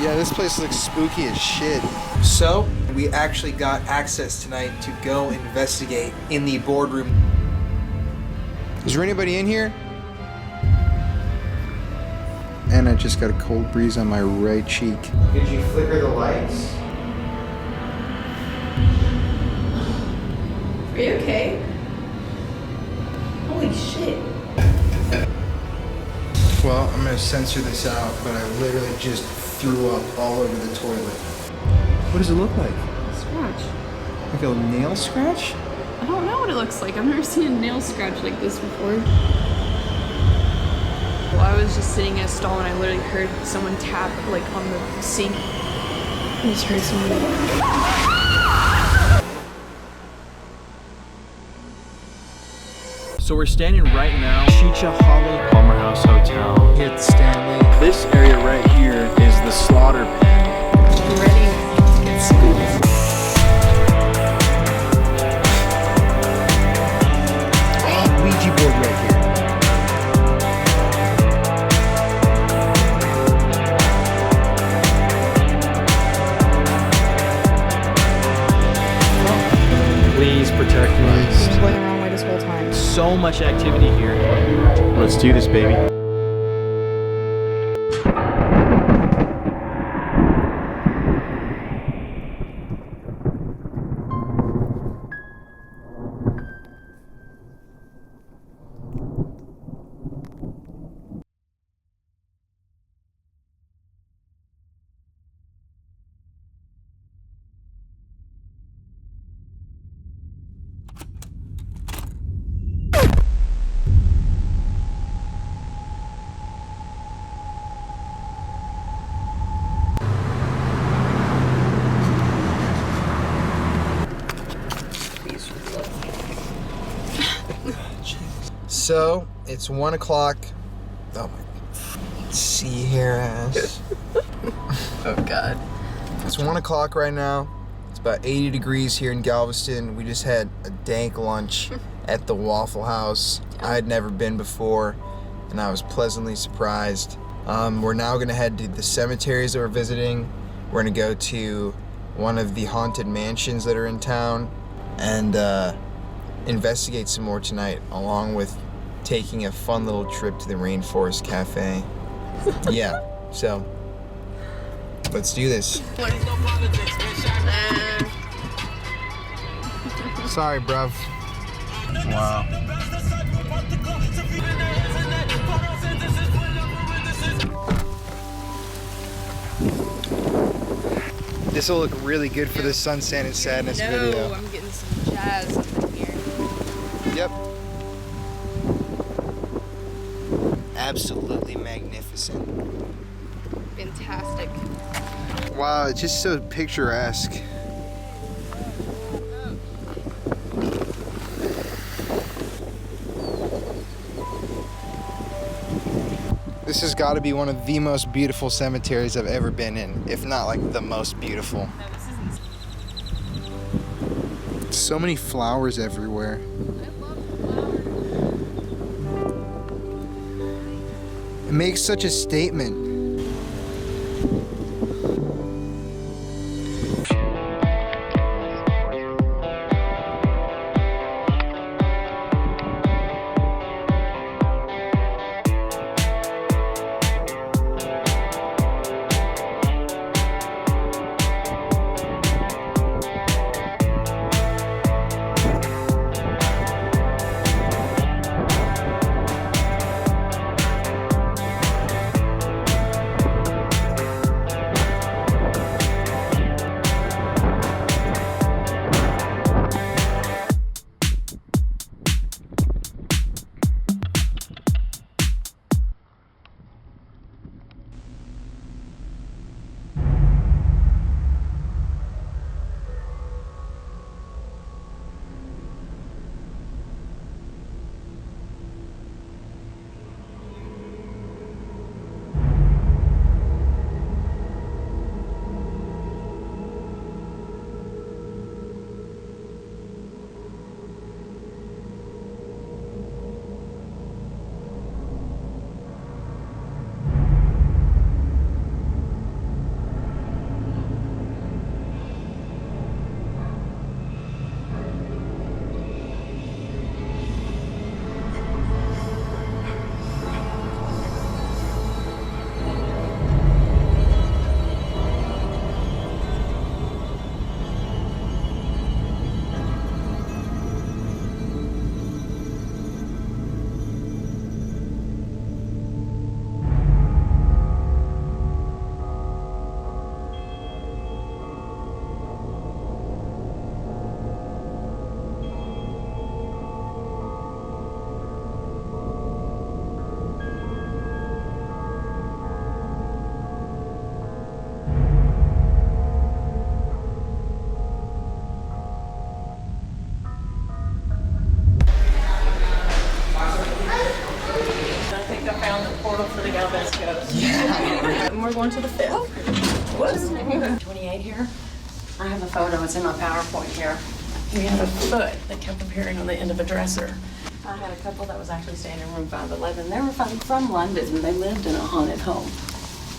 Yeah, this place looks spooky as shit. So, we actually got access tonight to go investigate in the boardroom. Is there anybody in here? And I just got a cold breeze on my right cheek. Did you flicker the lights? Are you okay? Holy shit. Well, I'm gonna censor this out, but I literally just threw up all over the toilet. What does it look like? Scratch. Like a nail scratch? I don't know what it looks like. I've never seen a nail scratch like this before. Well, I was just sitting in a stall and I literally heard someone tap like on the sink. I just heard someone. So we're standing right now, Chicha Hollow Palmer House Hotel. Here at Stanley. This area right here is the slaughter pen. I'm ready to get spooked. Oh, Ouija board right here. Please protect me. I was going the wrong way this whole time. So much activity here. Let's do this, baby. So, it's 1 o'clock. Oh my. Let's see here, ass. Oh god. It's 1 o'clock right now. It's about 80 degrees here in Galveston. We just had a dank lunch at the Waffle House. I had never been before, and I was pleasantly surprised. We're now gonna head to the cemeteries that we're visiting. We're gonna go to one of the haunted mansions that are in town and investigate some more tonight, along with taking a fun little trip to the Rainforest Cafe. Yeah, so let's do this. Sorry, bruv. Wow. This will look really good for the Sunset and Sadness video. I'm getting some jazz up in here. Yep. Absolutely magnificent. Fantastic. Wow, it's just so picturesque. This has got to be one of the most beautiful cemeteries I've ever been in, if not like the most beautiful. No, this isn't. So many flowers everywhere. I love flowers. It makes such a statement. we're going to the 5th. Whoops. 28 here. I have a photo. It's in my PowerPoint here. We had a foot that kept appearing on the end of a dresser. I had a couple that was actually staying in room 511. They were from London, and they lived in a haunted home.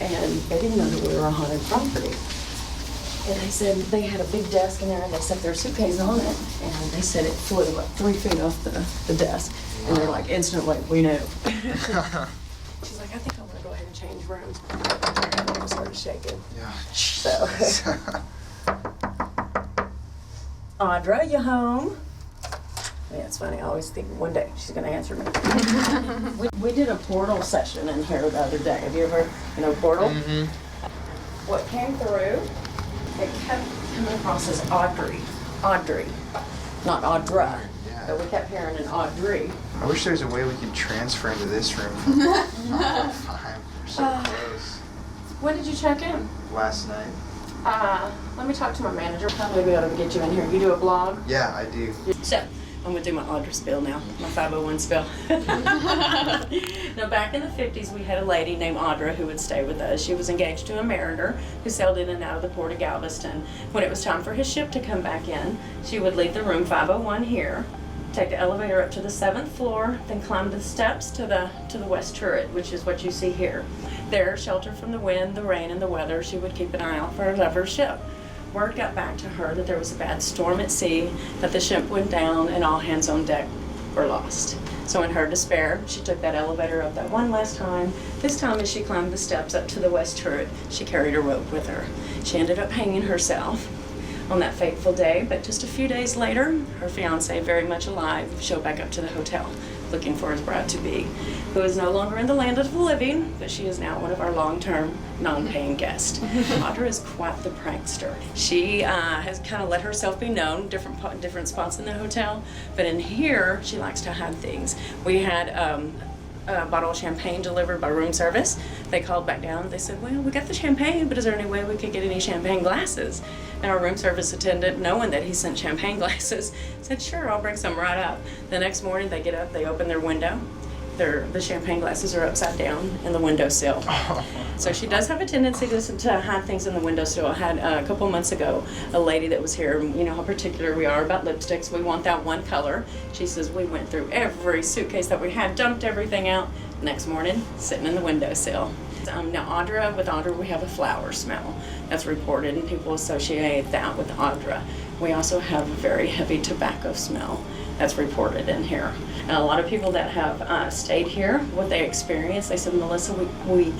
And they didn't know that we were a haunted property. And they said they had a big desk in there, and they set their suitcase on it. And they said it flew about 3 feet off the desk. And they're like, instantly, we knew. She's like, I think I'm gonna go ahead and change rooms. And I started shaking. Yeah. So. Audra, you home? Yeah, it's funny. I always think one day she's gonna answer me. we did a portal session in here the other day. Have you ever, portal? Mm-hmm. What came through, it kept coming across as Audrey, not Audra. Yeah. But we kept hearing an Audrey. I wish there's a way we could transfer into this room from 5. We're so close. When did you check in? Last night. Let me talk to my manager. Probably be able to get you in here. You do a blog? Yeah, I do. So, I'm gonna do my Audra spill now, my 501 spill. Now, back in the 50s, we had a lady named Audra who would stay with us. She was engaged to a mariner who sailed in and out of the port of Galveston. When it was time for his ship to come back in, she would leave the room 501 here, take the elevator up to the 7th floor, then climb the steps to the west turret, which is what you see here. There, sheltered from the wind, the rain, and the weather, she would keep an eye out for her lover's ship. Word got back to her that there was a bad storm at sea, that the ship went down, and all hands on deck were lost. So in her despair, she took that elevator up that one last time. This time, as she climbed the steps up to the west turret, she carried a rope with her. She ended up hanging herself on that fateful day, but just a few days later, her fiancé, very much alive, showed back up to the hotel, looking for his bride-to-be, who is no longer in the land of the living, but she is now one of our long-term, non-paying guests. Audra is quite the prankster. She has kind of let herself be known, different spots in the hotel, but in here, she likes to hide things. We had a bottle of champagne delivered by room service. They called back down. They said, well, we got the champagne, but is there any way we could get any champagne glasses? And our room service attendant, knowing that he sent champagne glasses, said, sure, I'll bring some right up. The next morning, they get up, they open their window. The champagne glasses are upside down in the windowsill. So she does have a tendency to hide things in the windowsill. I had a couple months ago a lady that was here. You know how particular we are about lipsticks. We want that one color. She says we went through every suitcase that we had, dumped everything out. Next morning, sitting in the windowsill. Now with Audra, we have a flower smell that's reported, and people associate that with Audra. We also have a very heavy tobacco smell that's reported in here. And a lot of people that have stayed here, what they experienced, they said, Melissa, we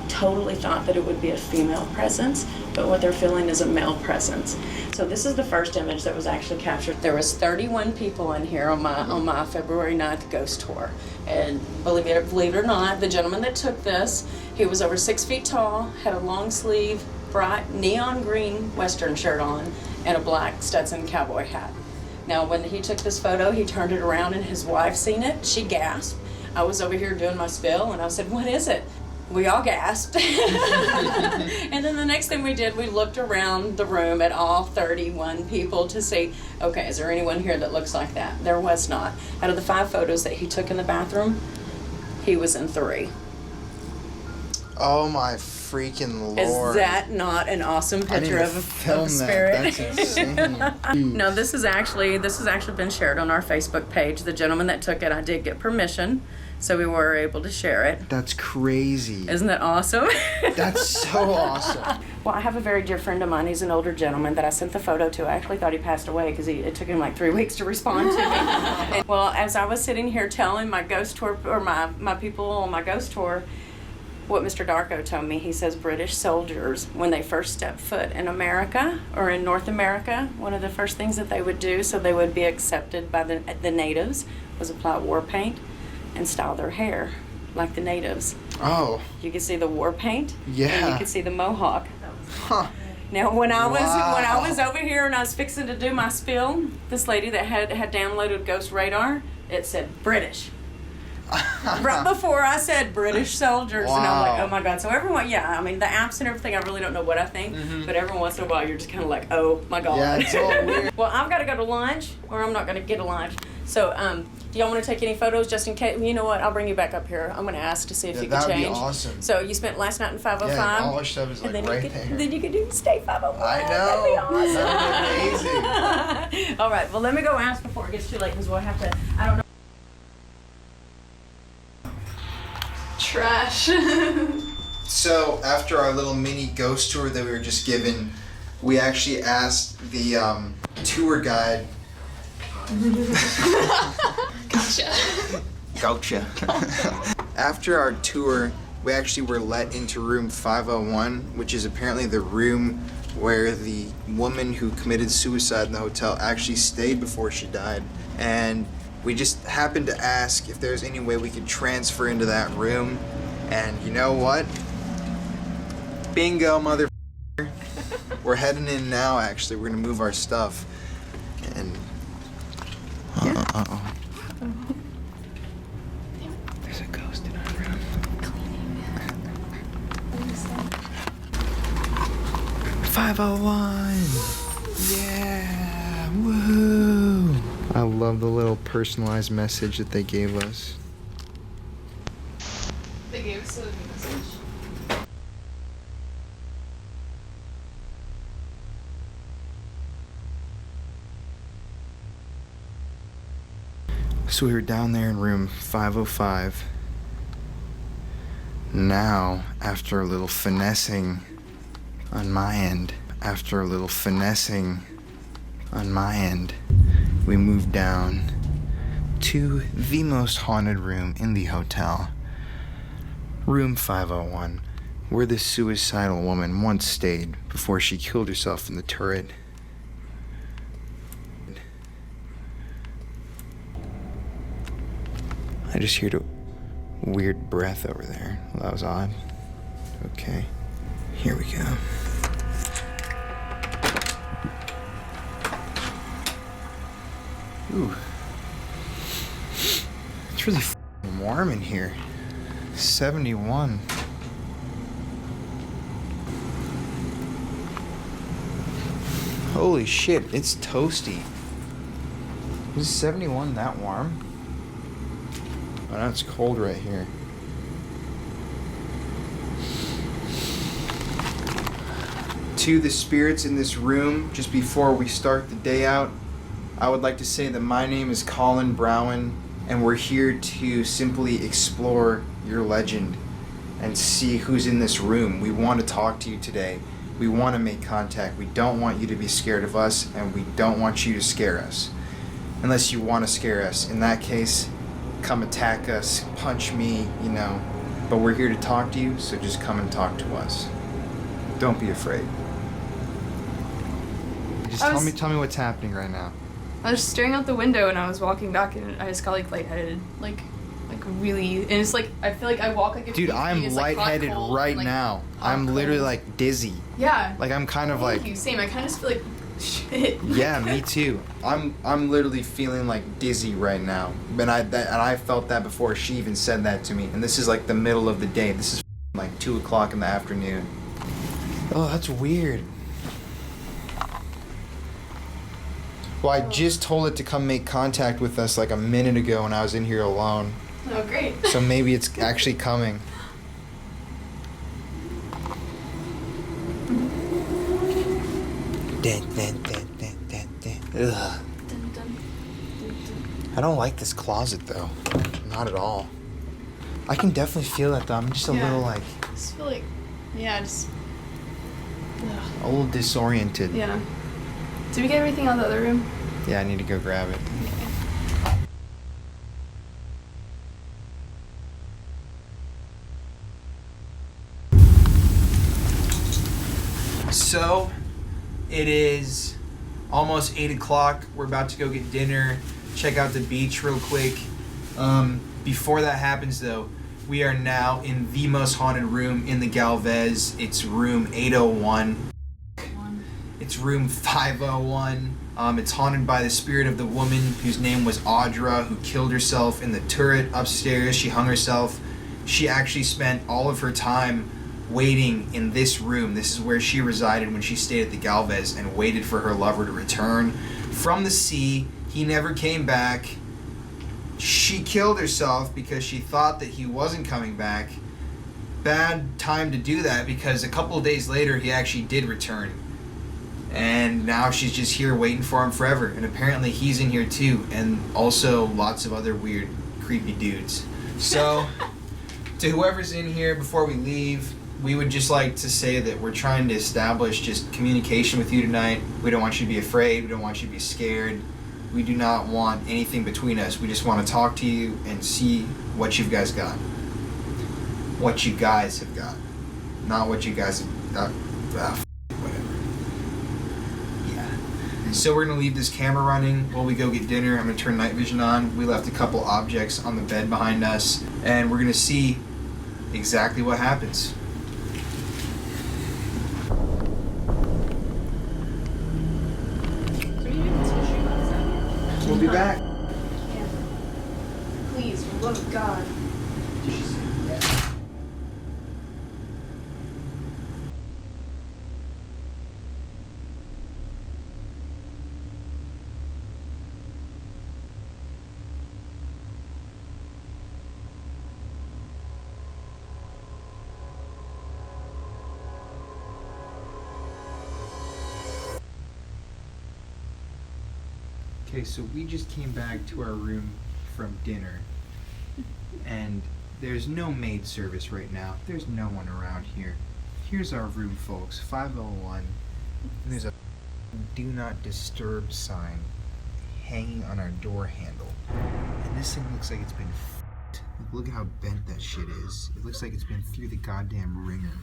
totally thought that it would be a female presence, but what they're feeling is a male presence. So this is the first image that was actually captured. There was 31 people in here on my February 9th ghost tour. And believe it or not, the gentleman that took this, he was over 6 feet tall, had a long sleeve, bright neon green Western shirt on, and a black Stetson cowboy hat. Now, when he took this photo, he turned it around and his wife seen it. She gasped. I was over here doing my spill, and I said, what is it? We all gasped. And then the next thing we did, we looked around the room at all 31 people to see, okay, is there anyone here that looks like that? There was not. Out of the 5 photos that he took in the bathroom, he was in 3. Oh my freaking Is lord. that not an awesome picture of film a spirit? That's insane. No, this has actually been shared on our Facebook page. The gentleman that took it, I did get permission, so we were able to share it. That's crazy. Isn't that awesome? That's so awesome. Well, I have a very dear friend of mine. He's an older gentleman that I sent the photo to. I actually thought he passed away because it took him like 3 weeks to respond to me. And, well, as I was sitting here telling my ghost tour, or my people on my ghost tour, what Mr. Darko told me, he says British soldiers, when they first stepped foot in America or in North America, one of the first things that they would do so they would be accepted by the natives was apply war paint and style their hair like the natives. Oh. You can see the war paint. Yeah. And you can see the mohawk. Huh. Now, when I was over here and I was fixing to do my spill, this lady that had downloaded Ghost Radar, it said British. Right before I said British soldiers, Wow. and I'm like, oh my God. So everyone, yeah, I mean, the apps and everything, I really don't know what I think, but every once in a while, you're just kind of like, oh my God. Yeah, it's all weird. Well, I've got to go to lunch, or I'm not going to get a lunch. So, do y'all want to take any photos just in case? You know what? I'll bring you back up here. I'm going to ask to see if you can that would change. be awesome. So you spent last night in 505. Yeah, all our stuff is like and then right you could, there. Then you could do stay 501. I know. That'd be awesome. That would be amazing. All right. Well, let me go ask before it gets too late because we'll have to. I don't know. Trash. So after our little mini ghost tour that we were just given, we actually asked the tour guide. Gotcha. After our tour, we actually were let into room 501, which is apparently the room where the woman who committed suicide in the hotel actually stayed before she died. And we just happened to ask if there's any way we could transfer into that room. And you know what? Bingo, mother. We're heading in now, actually. We're gonna move our stuff. And uh-oh. There's a ghost in our room. 501! Yeah! Woo! I love the little personalized message that they gave us. They gave us a message. So we were down there in room 505. Now, after a little finessing on my end, we moved down to the most haunted room in the hotel. Room 501, where this suicidal woman once stayed before she killed herself in the turret. I just heard a weird breath over there. Well, that was odd. Okay, here we go. Ooh. It's really warm in here. 71. Holy shit, it's toasty. Is 71 that warm? Oh, now it's cold right here. To the spirits in this room, just before we start the day out, I would like to say that my name is Colin Browen, and we're here to simply explore your legend and see who's in this room. We want to talk to you today. We want to make contact. We don't want you to be scared of us, and we don't want you to scare us. Unless you want to scare us. In that case, come attack us, punch me, you know. But we're here to talk to you, so just come and talk to us. Don't be afraid. Just tell me what's happening right now. I was staring out the window and I was walking back and I just got like lightheaded, like really, and it's like I feel like I walk like a Dude, I'm lightheaded right now. I'm literally like dizzy. Yeah. Like I'm kind of Thank like. you. Same. I kind of just feel like shit. Yeah, me too. I'm literally feeling like dizzy right now. And I felt that before she even said that to me. And this is like the middle of the day. This is like 2 o'clock in the afternoon. Oh, that's weird. Well, I just told it to come make contact with us like a minute ago when I was in here alone. Oh, great. So maybe it's actually coming. Ugh. I don't like this closet though. Not at all. I can definitely feel that though. I'm just a little like. I just feel like, yeah, just. Ugh. A little disoriented. Yeah. Did we get everything out of the other room? Yeah, I need to go grab it. So, it is almost 8 o'clock. We're about to go get dinner, check out the beach real quick. Before that happens though, we are now in the most haunted room in the Galvez. It's room 801. It's room 501. It's haunted by the spirit of the woman whose name was Audra, who killed herself in the turret upstairs. She hung herself. She actually spent all of her time waiting in this room. This is where she resided when she stayed at the Galvez and waited for her lover to return from the sea. He never came back. She killed herself because she thought that he wasn't coming back. Bad time to do that because a couple of days later he actually did return. And now she's just here waiting for him forever. And apparently he's in here too. And also lots of other weird, creepy dudes. So, to whoever's in here before we leave, we would just like to say that we're trying to establish just communication with you tonight. We don't want you to be afraid. We don't want you to be scared. We do not want anything between us. We just want to talk to you and see what you guys got. What you guys have got. Not what you guys have whatever. Yeah. So we're going to leave this camera running while we go get dinner. I'm going to turn night vision on. We left a couple objects on the bed behind us. And we're going to see exactly what happens. We'll be back. Yeah. Please, for the love of God. Okay, so we just came back to our room from dinner, and there's no maid service right now. There's no one around here. Here's our room, folks, 501, and there's a do not disturb sign hanging on our door handle. And this thing looks like it's been f***ed. Look at how bent that shit is. It looks like it's been through the goddamn ringer.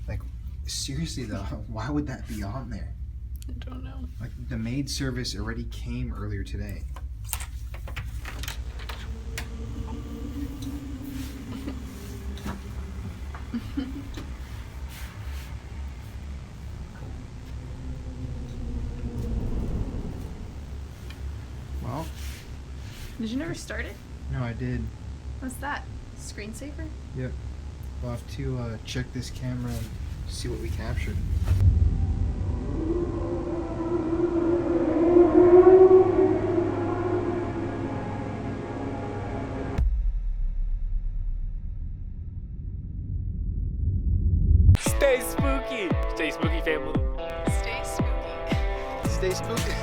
Like, seriously though, why would that be on there? I don't know. Like, the maid service already came earlier today. Well, Did you never start it? no, I did. What's that? Screensaver? Yep. We'll have to check this camera and see what we captured. Stay spooky. Stay spooky, family. Stay spooky. Stay spooky.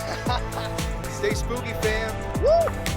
Stay spooky, fam. Woo!